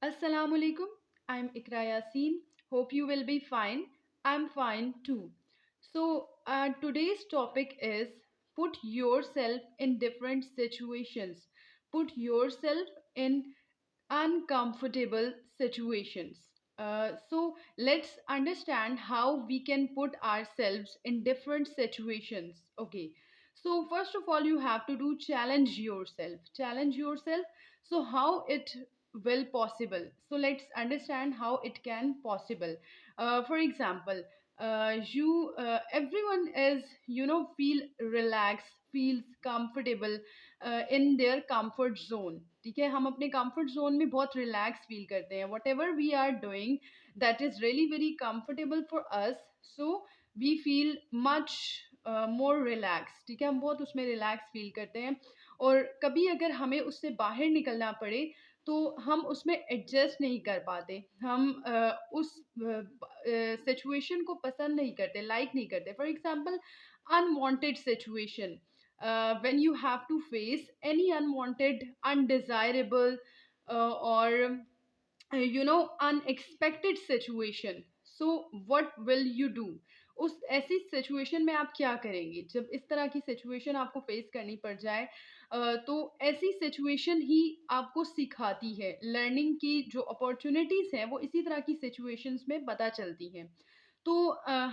Assalamu alaikum. I'm Ikra Yasin. Hope you will be fine. I'm fine too. Today's topic is put yourself in different situations. Put yourself in uncomfortable situations. Let's understand how we can put ourselves in different situations. Okay. So, first of all, you have to do challenge yourself. Challenge yourself. So, how it will possible? So, let's understand how it can possible. For example, you everyone is feel relaxed, feels comfortable in their comfort zone. ठीक है, हम अपने comfort zone में बहुत relax feel करते हैं. Whatever we are doing that is really very comfortable for us, so we feel much more relax. ठीक है, हम बहुत उसमें रिलैक्स फील करते हैं. और कभी अगर हमें उससे बाहर निकलना पड़े तो हम उसमें एडजस्ट नहीं कर पाते. हम उस सिचुएशन को पसंद नहीं करते, लाइक नहीं करते. For example, unwanted situation, when you have to face any unwanted, undesirable, or unexpected situation. So what will you do? उस ऐसी सिचुएशन में आप क्या करेंगे जब इस तरह की सिचुएशन आपको फेस करनी पड़ जाए? तो ऐसी सिचुएशन ही आपको सिखाती है. लर्निंग की जो अपॉर्चुनिटीज हैं वो इसी तरह की सिचुएशंस में पता चलती हैं. तो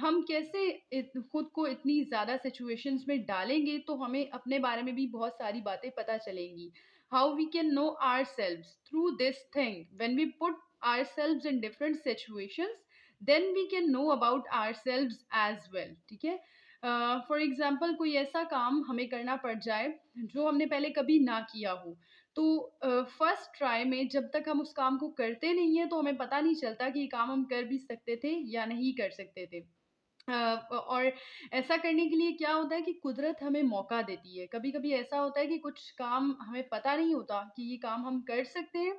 हम कैसे खुद को इतनी ज़्यादा सिचुएशंस में डालेंगे तो हमें अपने बारे में भी बहुत सारी बातें पता चलेंगी. How we can know ourselves through this thing. When we put ourselves in different situations, then we can know about ourselves as well. ठीक है, फॉर एग्जाम्पल, कोई ऐसा काम हमें करना पड़ जाए जो हमने पहले कभी ना किया हो. तो फर्स्ट ट्राई में जब तक हम उस काम को करते नहीं हैं तो हमें पता नहीं चलता कि ये काम हम कर भी सकते थे या नहीं कर सकते थे. और ऐसा करने के लिए क्या होता है कि कुदरत हमें मौका देती है. कभी कभी ऐसा होता है कि कुछ काम हमें पता नहीं होता कि ये काम हम कर सकते हैं,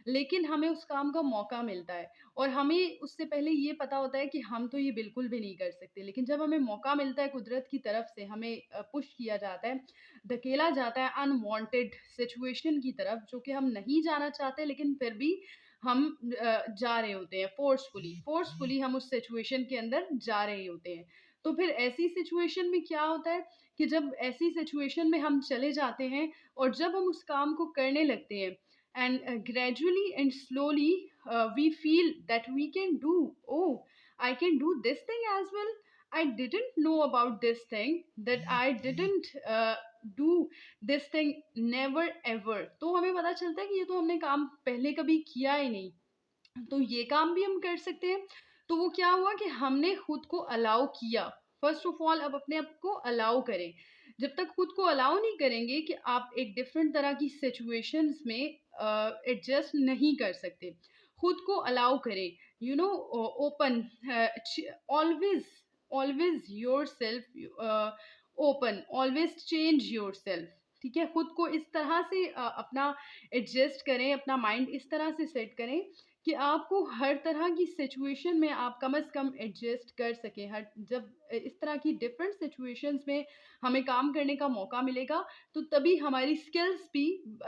लेकिन हमें उस काम का मौका मिलता है. और हमें उससे पहले ये पता होता है कि हम तो ये बिल्कुल भी नहीं कर सकते, लेकिन जब हमें मौका मिलता है कुदरत की तरफ से, हमें पुश किया जाता है, धकेला जाता है अनवांटेड सिचुएशन की तरफ जो कि हम नहीं जाना चाहते, लेकिन फिर भी हम जा रहे होते हैं. फोर्सफुली फोर्सफुली हम उस सिचुएशन के अंदर जा रहे होते हैं. तो फिर ऐसी सिचुएशन में क्या होता है कि जब ऐसी सिचुएशन में हम चले जाते हैं और जब हम उस काम को करने लगते हैं, and gradually and slowly we feel that we can do, oh, I can do this thing as well. I didn't know about this thing, that I didn't do this thing never ever. तो हमें पता चलता है कि ये तो हमने काम पहले कभी किया ही नहीं, तो ये काम भी हम कर सकते हैं. तो वो क्या हुआ कि हमने खुद को अलाउ किया. फर्स्ट ऑफ ऑल, अब अपने आप को अलाउ करें. जब तक खुद को अलाउ नहीं करेंगे कि आप एक डिफरेंट तरह की सिचुएशंस में एडजस्ट नहीं कर सकते, खुद को अलाउ करें. Open, always always your self open, always change your self. ठीक है, खुद को इस तरह से अपना एडजस्ट करें, अपना माइंड इस तरह से सेट करें कि आपको हर तरह की सिचुएशन में आप कम से कम एडजस्ट कर सकें. हर जब इस तरह की डिफरेंट सिचुएशंस में हमें काम करने का मौका मिलेगा तो तभी हमारी स्किल्स भी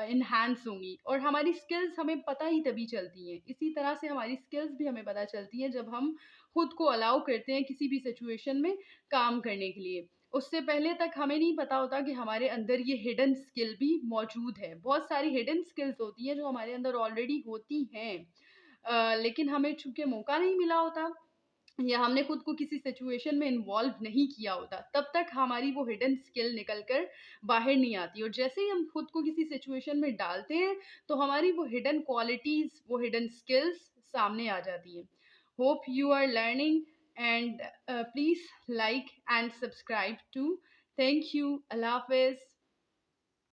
इन्हांस होंगी. और हमारी स्किल्स हमें पता ही तभी चलती हैं. इसी तरह से हमारी स्किल्स भी हमें पता चलती हैं जब हम खुद को अलाउ करते हैं किसी भी सिचुएशन में काम करने के लिए. उससे पहले तक हमें नहीं पता होता कि हमारे अंदर ये हिडन स्किल भी मौजूद है. बहुत सारी हिडन स्किल्स होती हैं जो हमारे अंदर ऑलरेडी होती हैं, लेकिन हमें चूंकि मौका नहीं मिला होता या हमने खुद को किसी सिचुएशन में इन्वॉल्व नहीं किया होता, तब तक हमारी वो हिडन स्किल निकल कर बाहर नहीं आती. और जैसे ही हम खुद को किसी सिचुएशन में डालते हैं तो हमारी वो हिडन क्वालिटीज, वो हिडन स्किल्स सामने आ जाती हैं. Hope you are learning, and please like and subscribe to. Thank you. अल्लाह हाफिज.